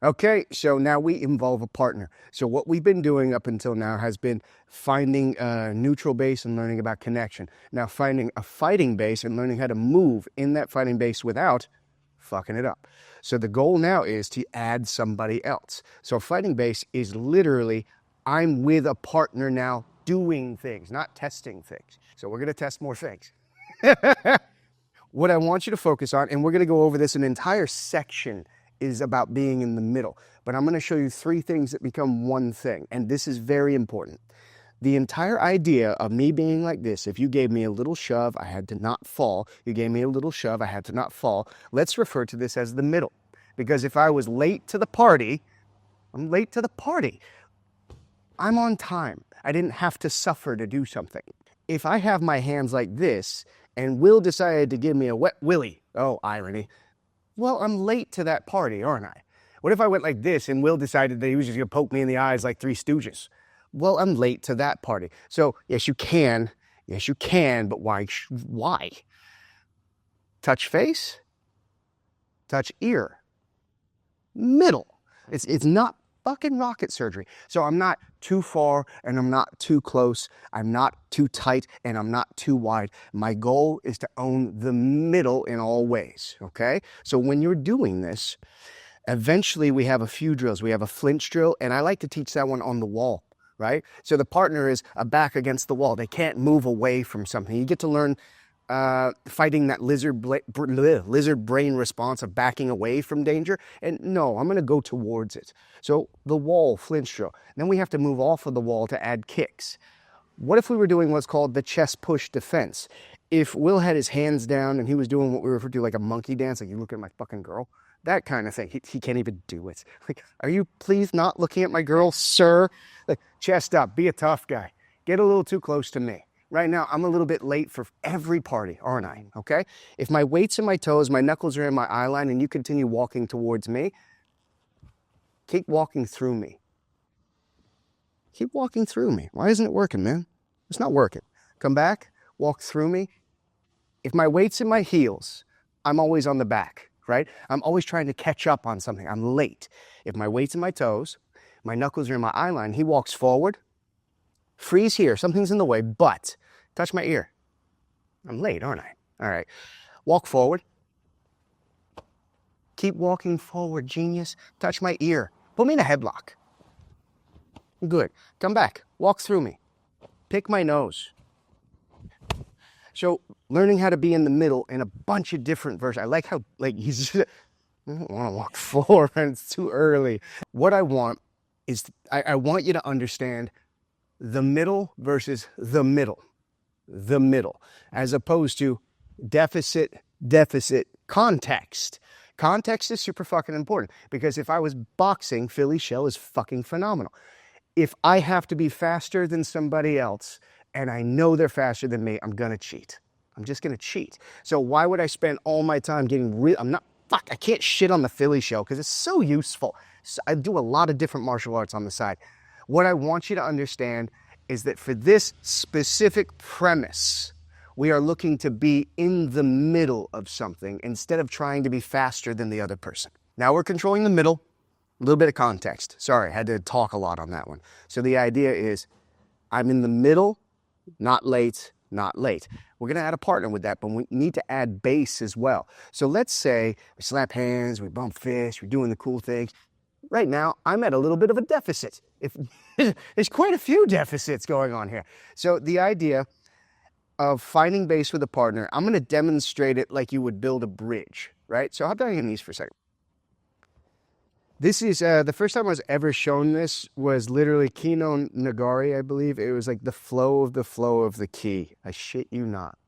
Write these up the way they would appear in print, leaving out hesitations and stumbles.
Okay, so now we involve a partner. So what we've been doing up until now has been finding a neutral base and learning about connection. Now finding a fighting base and learning how to move in that fighting base without fucking it up. So the goal now is to add somebody else. So a fighting base is literally, I'm with a partner now doing things, not testing things. So we're going to test more things. What I want you to focus on, and we're going to go over this, an entire section is about being in the middle. But I'm going to show you 3 things that become one thing. And this is very important. The entire idea of me being like this, if you gave me a little shove, I had to not fall. You gave me a little shove, I had to not fall. Let's refer to this as the middle. Because if I was late to the party, I'm late to the party. I'm on time. I didn't have to suffer to do something. If I have my hands like this, and Will decided to give me a wet willy, oh, irony, well, I'm late to that party, aren't I? What if I went like this and Will decided that he was just going to poke me in the eyes like Three Stooges? Well, I'm late to that party. So, yes, you can, but why? Why? Touch face, touch ear, middle. It's not fucking rocket surgery. So I'm not too far and I'm not too close. I'm not too tight and I'm not too wide. My goal is to own the middle in all ways, okay? So when you're doing this, eventually we have a few drills. We have a flinch drill, and I like to teach that one on the wall, right? So the partner is a back against the wall. They can't move away from something. You get to learn fighting that lizard brain response of backing away from danger. And no, I'm going to go towards it. So the wall, flinch drill. Then we have to move off of the wall to add kicks. What if we were doing what's called the chest push defense? If Will had his hands down and he was doing what we refer to like a monkey dance, like you look at my fucking girl, that kind of thing. He can't even do it. Like, are you please not looking at my girl, sir? Like, chest up, be a tough guy. Get a little too close to me. Right now, I'm a little bit late for every party, aren't I? Okay? If my weight's in my toes, my knuckles are in my eye line, and you continue walking towards me, keep walking through me. Keep walking through me. Why isn't it working, man? It's not working. Come back, walk through me. If my weight's in my heels, I'm always on the back, right? I'm always trying to catch up on something. I'm late. If my weight's in my toes, my knuckles are in my eye line, he walks forward. Freeze here. Something's in the way, but touch my ear. I'm late, aren't I? All right. Walk forward. Keep walking forward, genius. Touch my ear. Put me in a headlock. Good. Come back. Walk through me. Pick my nose. So learning how to be in the middle in a bunch of different versions. I like how, like, he's just, I don't want to walk forward. It's too early. What I want is, I want you to understand the middle versus the middle, as opposed to deficit, context. Context is super fucking important, because if I was boxing, Philly shell is fucking phenomenal. If I have to be faster than somebody else and I know they're faster than me, I'm gonna cheat. I'm just gonna cheat. So why would I spend all my time getting I can't shit on the Philly shell because it's so useful. So I do a lot of different martial arts on the side. What I want you to understand is that for this specific premise, we are looking to be in the middle of something instead of trying to be faster than the other person. Now we're controlling the middle, a little bit of context. Sorry, I had to talk a lot on that one. So the idea is I'm in the middle, not late, not late. We're going to add a partner with that, but we need to add base as well. So let's say we slap hands, we bump fists, we're doing the cool things. Right now, I'm at a little bit of a deficit. There's quite a few deficits going on here. So the idea of finding base with a partner, I'm going to demonstrate it like you would build a bridge, right? So hop down on your knees for a second. This is, the first time I was ever shown this was literally Kino Nagari, I believe. It was like the flow of the key. I shit you not.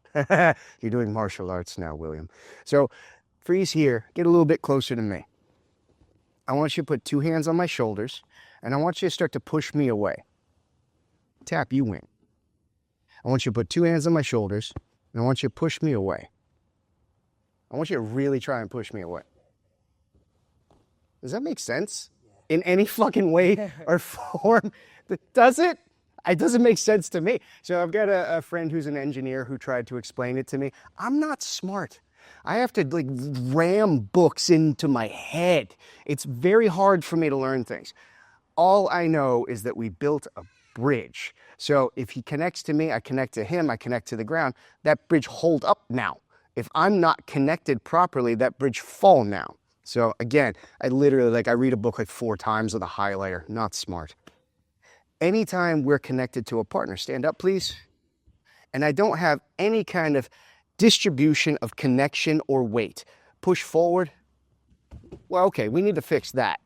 You're doing martial arts now, William. So freeze here, get a little bit closer to me. I want you to put 2 hands on my shoulders, and I want you to start to push me away. Tap, you win. I want you to put 2 hands on my shoulders, and I want you to push me away. I want you to really try and push me away. Does that make sense? In any fucking way or form? Does it? It doesn't make sense to me. So I've got a friend who's an engineer who tried to explain it to me. I'm not smart. I have to like ram books into my head. It's very hard for me to learn things. All I know is that we built a bridge. So if he connects to me, I connect to him, I connect to the ground, that bridge hold up now. If I'm not connected properly, that bridge fall now. So again, I literally, I read a book like 4 times with a highlighter. Not smart. Anytime we're connected to a partner, stand up, please. And I don't have any kind of distribution of connection or weight. Push forward. Well, okay, we need to fix that.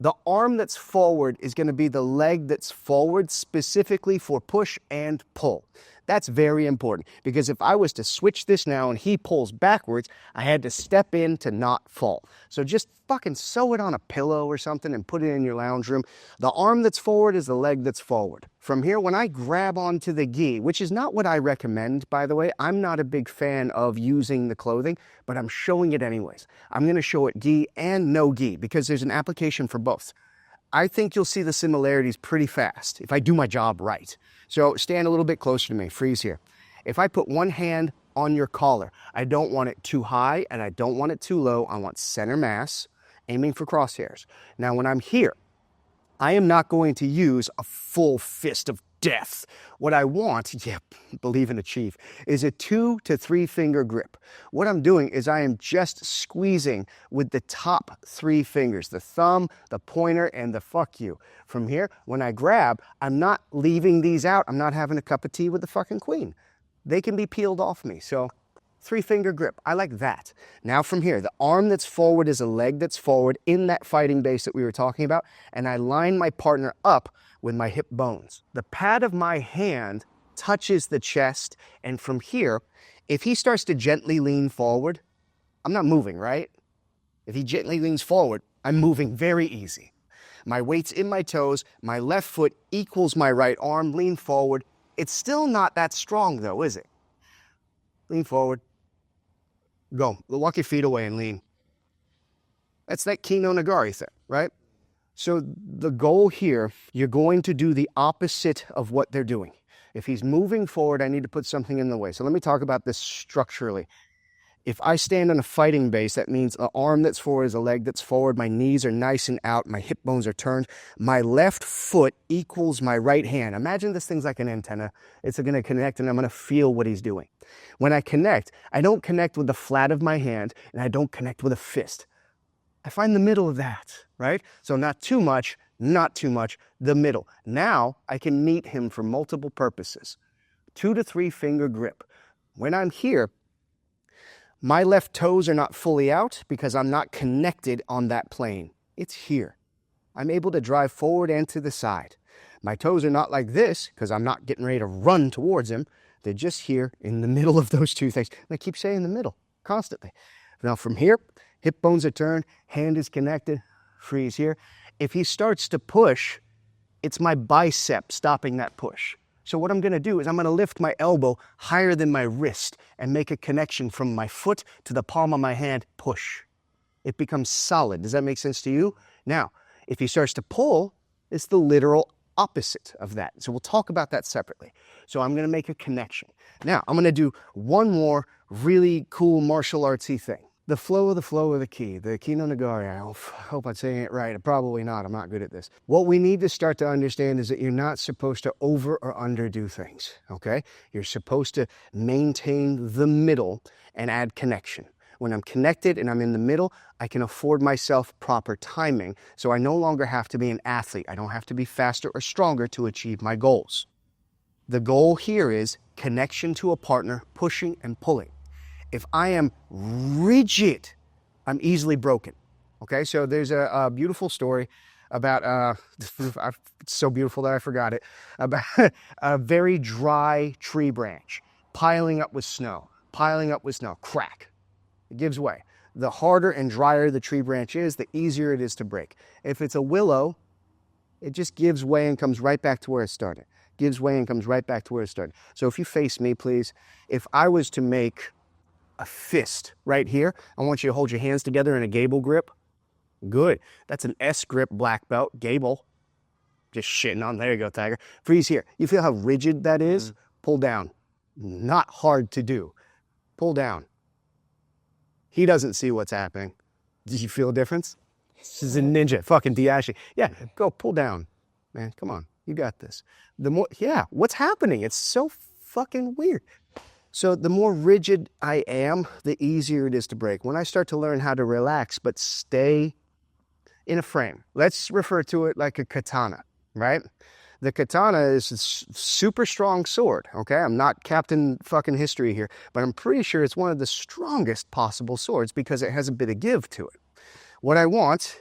The arm that's forward is going to be the leg that's forward specifically for push and pull. That's very important because if I was to switch this now and he pulls backwards, I had to step in to not fall. So just fucking sew it on a pillow or something and put it in your lounge room. The arm that's forward is the leg that's forward. From here, when I grab onto the gi, which is not what I recommend, by the way, I'm not a big fan of using the clothing, but I'm showing it anyways. I'm going to show it gi and no gi because there's an application for both. I think you'll see the similarities pretty fast if I do my job right. So stand a little bit closer to me, freeze here. If I put one hand on your collar, I don't want it too high and I don't want it too low. I want center mass, aiming for crosshairs. Now when I'm here, I am not going to use a full fist of death. What I want, believe and achieve, is a 2 to 3 finger grip. What I'm doing is I am just squeezing with the top 3 fingers, the thumb, the pointer, and the fuck you. From here, when I grab, I'm not leaving these out. I'm not having a cup of tea with the fucking queen. They can be peeled off me. So 3 finger grip. I like that. Now from here, the arm that's forward is a leg that's forward in that fighting base that we were talking about, and I line my partner up with my hip bones. The pad of my hand touches the chest, and from here, if he starts to gently lean forward, I'm not moving, right? If he gently leans forward, I'm moving very easy. My weight's in my toes, my left foot equals my right arm, lean forward. It's still not that strong though, is it? Lean forward. Go. Walk your feet away and lean. That's that Kino Nagari thing, right? So the goal here, you're going to do the opposite of what they're doing. If he's moving forward, I need to put something in the way. So let me talk about this structurally. If I stand on a fighting base, that means an arm that's forward is a leg that's forward. My knees are nice and out. My hip bones are turned. My left foot equals my right hand. Imagine this thing's like an antenna. It's going to connect and I'm going to feel what he's doing. When I connect, I don't connect with the flat of my hand and I don't connect with a fist. I find the middle of that, right? So not too much, not too much, the middle. Now I can meet him for multiple purposes. 2 to 3 finger grip. When I'm here, my left toes are not fully out because I'm not connected on that plane. It's here. I'm able to drive forward and to the side. My toes are not like this because I'm not getting ready to run towards him. They're just here in the middle of those two things. And I keep saying the middle constantly. Now from here, hip bones are turned, hand is connected, freeze here. If he starts to push, it's my bicep stopping that push. So what I'm going to do is I'm going to lift my elbow higher than my wrist and make a connection from my foot to the palm of my hand, push. It becomes solid. Does that make sense to you? Now, if he starts to pull, it's the literal opposite of that. So we'll talk about that separately. So I'm going to make a connection. Now, I'm going to do one more really cool martial artsy thing. The flow of the key, the Kino Nagari. I hope I'm saying it right. Probably not. I'm not good at this. What we need to start to understand is that you're not supposed to over or underdo things, okay? You're supposed to maintain the middle and add connection. When I'm connected and I'm in the middle, I can afford myself proper timing, so I no longer have to be an athlete. I don't have to be faster or stronger to achieve my goals. The goal here is connection to a partner, pushing and pulling. If I am rigid, I'm easily broken. Okay, so there's a beautiful story about, it's so beautiful that I forgot it, about a very dry tree branch piling up with snow, crack. It gives way. The harder and drier the tree branch is, the easier it is to break. If it's a willow, it just gives way and comes right back to where it started. Gives way and comes right back to where it started. So if you face me, please, if I was to make a fist right here, I want you to hold your hands together in a gable grip. Good. That's an S grip, black belt, gable. Just shitting on. There you go, Tiger. Freeze here. You feel how rigid that is? Pull down. Not hard to do. Pull down. He doesn't see what's happening. Did you feel a difference? This is a ninja, fucking Diashi. Yeah, go pull down, man. Come on, you got this. The more, yeah, what's happening? It's so fucking weird. So the more rigid I am, the easier it is to break. When I start to learn how to relax but stay in a frame, let's refer to it like a katana, right? The katana is a super strong sword, okay? I'm not Captain fucking History here, but I'm pretty sure it's one of the strongest possible swords because it has a bit of give to it. What I want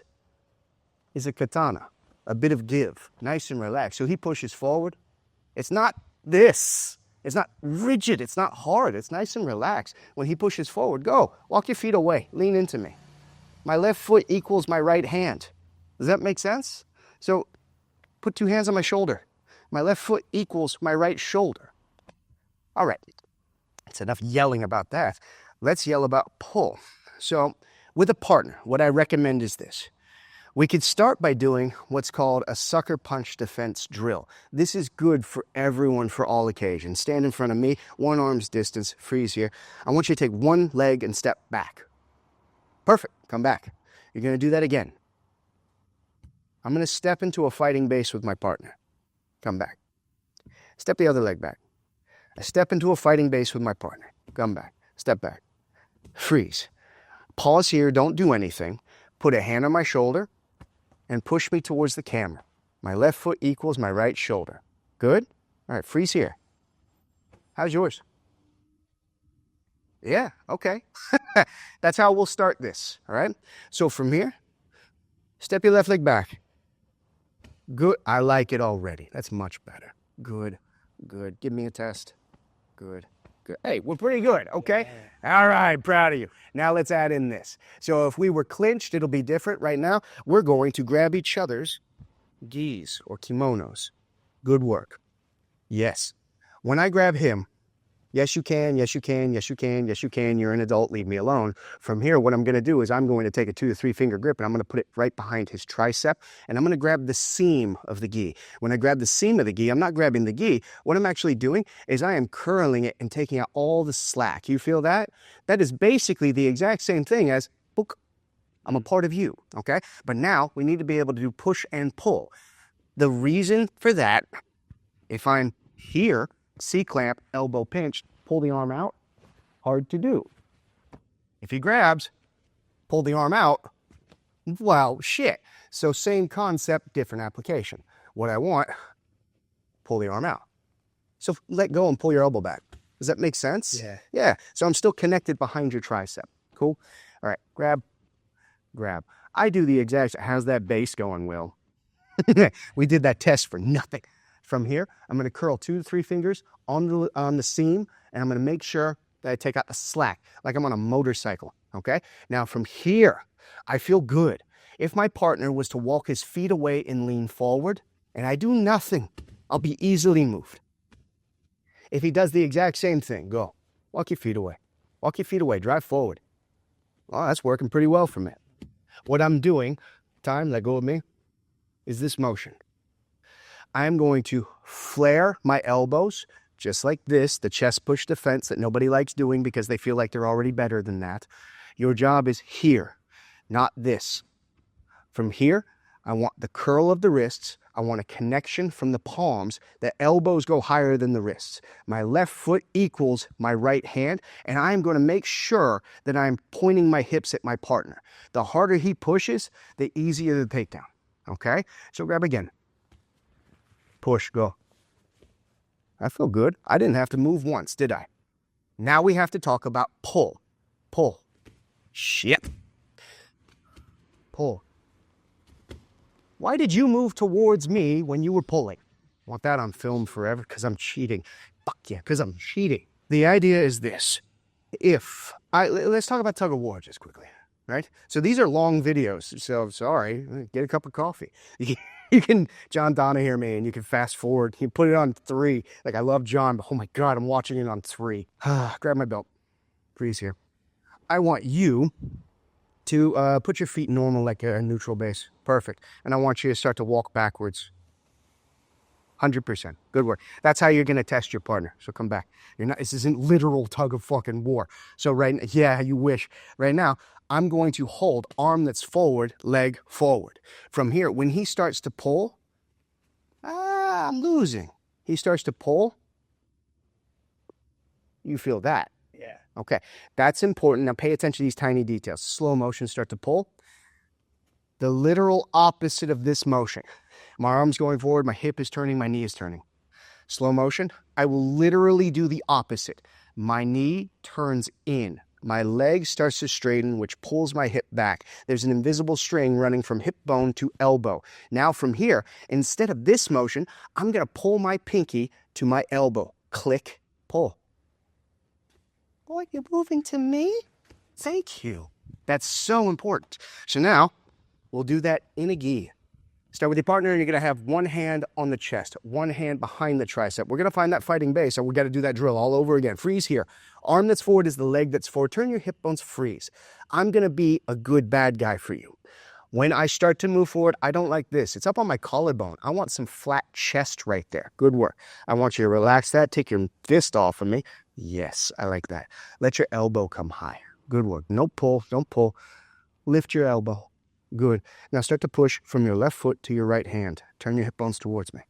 is a katana, a bit of give, nice and relaxed. So he pushes forward. It's not this. It's not rigid. It's not hard. It's nice and relaxed. When he pushes forward, go. Walk your feet away. Lean into me. My left foot equals my right hand. Does that make sense? So put 2 hands on my shoulder. My left foot equals my right shoulder. All right. It's enough yelling about that. Let's yell about pull. So with a partner, what I recommend is this. We could start by doing what's called a sucker punch defense drill. This is good for everyone for all occasions. Stand in front of me, 1 arm's distance, freeze here. I want you to take 1 leg and step back. Perfect, come back. You're gonna do that again. I'm gonna step into a fighting base with my partner. Come back. Step the other leg back. I step into a fighting base with my partner. Come back, step back. Freeze. Pause here, don't do anything. Put a hand on my shoulder and push me towards the camera. My left foot equals my right shoulder. Good? All right, freeze here. How's yours? Yeah, okay. That's how we'll start this, all right? So from here, step your left leg back. Good, I like it already. That's much better. Good, good. Give me a test. Good, good. Hey, we're pretty good, okay? Yeah. All right, proud of you. Now let's add in this. So if we were clinched, it'll be different. Right now, we're going to grab each other's gis or kimonos. Good work. Yes. When I grab him, yes, you can, yes, you can, yes, you can, yes, you can. You're an adult, leave me alone. From here, what I'm going to do is I'm going to take a 2 to 3 finger grip and I'm going to put it right behind his tricep and I'm going to grab the seam of the gi. When I grab the seam of the gi, I'm not grabbing the gi. What I'm actually doing is I am curling it and taking out all the slack. You feel that? That is basically the exact same thing as, book, I'm a part of you, okay? But now we need to be able to do push and pull. The reason for that, if I'm here, C-clamp, elbow pinch, pull the arm out, hard to do. If he grabs, pull the arm out, well, shit. So same concept, different application. What I want, pull the arm out. So let go and pull your elbow back. Does that make sense? Yeah. Yeah, so I'm still connected behind your tricep. Cool? All right, grab, grab. I do the exact, how's that base going, Will? We did that test for nothing. From here, I'm going to curl 2 to 3 fingers on the seam, and I'm going to make sure that I take out the slack, like I'm on a motorcycle, okay? Now from here, I feel good. If my partner was to walk his feet away and lean forward, and I do nothing, I'll be easily moved. If he does the exact same thing, go. Walk your feet away. Walk your feet away, drive forward. Well, that's working pretty well for me. What I'm doing, time, let go of me, is this motion. I'm going to flare my elbows, just like this, the chest push defense that nobody likes doing because they feel like they're already better than that. Your job is here, not this. From here, I want the curl of the wrists. I want a connection from the palms. The elbows go higher than the wrists. My left foot equals my right hand, and I'm going to make sure that I'm pointing my hips at my partner. The harder he pushes, the easier the takedown, okay? So grab again. Push, go. I feel good. I didn't have to move once, did I? Now we have to talk about pull. Pull. Shit. Pull. Why did you move towards me when you were pulling? I want that on film forever because I'm cheating. Fuck yeah, because I'm cheating. The idea is this. Let's talk about tug of war just quickly, right? So these are long videos, so sorry, get a cup of coffee. You can John Donna hear me and you can fast forward. You can put it on 3. Like I love John, but oh my God, I'm watching it on 3. Grab my belt. Freeze here. I want you to put your feet normal like a neutral base. Perfect. And I want you to start to walk backwards. 100%. Good work. That's how you're going to test your partner. So come back. This isn't literal tug of fucking war. So yeah, you wish. Right now, I'm going to hold arm that's forward, leg forward. From here, when he starts to pull, I'm losing. He starts to pull. You feel that. Yeah. Okay. That's important. Now pay attention to these tiny details. Slow motion, start to pull. The literal opposite of this motion. My arm's going forward, my hip is turning, my knee is turning. Slow motion, I will literally do the opposite. My knee turns in. My leg starts to straighten, which pulls my hip back. There's an invisible string running from hip bone to elbow. Now from here, instead of this motion, I'm going to pull my pinky to my elbow. Click, pull. Boy, you're moving to me? Thank you. That's so important. So now, we'll do that in a gi. Start with your partner, and you're going to have one hand on the chest, one hand behind the tricep. We're going to find that fighting base, so we've got to do that drill all over again. Freeze here. Arm that's forward is the leg that's forward. Turn your hip bones, freeze. I'm going to be a good bad guy for you. When I start to move forward, I don't like this. It's up on my collarbone. I want some flat chest right there. Good work. I want you to relax that. Take your fist off of me. Yes, I like that. Let your elbow come high. Good work. No pull, don't pull. Lift your elbow. Good. Now start to push from your left foot to your right hand. Turn your hip bones towards me.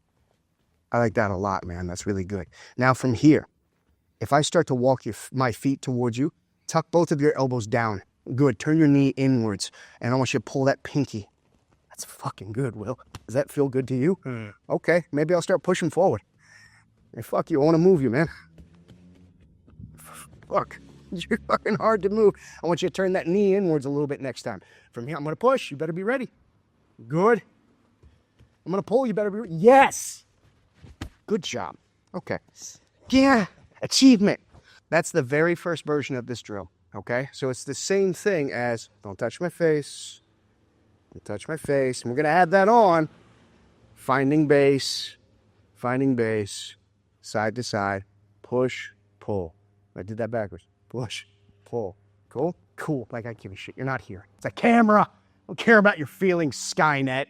I like that a lot, man. That's really good. Now from here, if I start to walk my feet towards you, tuck both of your elbows down. Good. Turn your knee inwards. And I want you to pull that pinky. That's fucking good, Will. Does that feel good to you? Okay. Maybe I'll start pushing forward. Hey, fuck you. I want to move you, man. Fuck. You're fucking hard to move. I want you to turn that knee inwards a little bit next time. From here, I'm going to push. You better be ready. Good. I'm going to pull. You better be ready. Yes. Good job. Okay. Yeah. Achievement. That's the very first version of this drill. Okay? So it's the same thing as don't touch my face. Don't touch my face. And we're going to add that on. Finding base. Finding base. Side to side. Push. Pull. I did that backwards. Push, pull. Cool? Cool. Like I give a shit. You're not here. It's a camera. I don't care about your feelings, Skynet.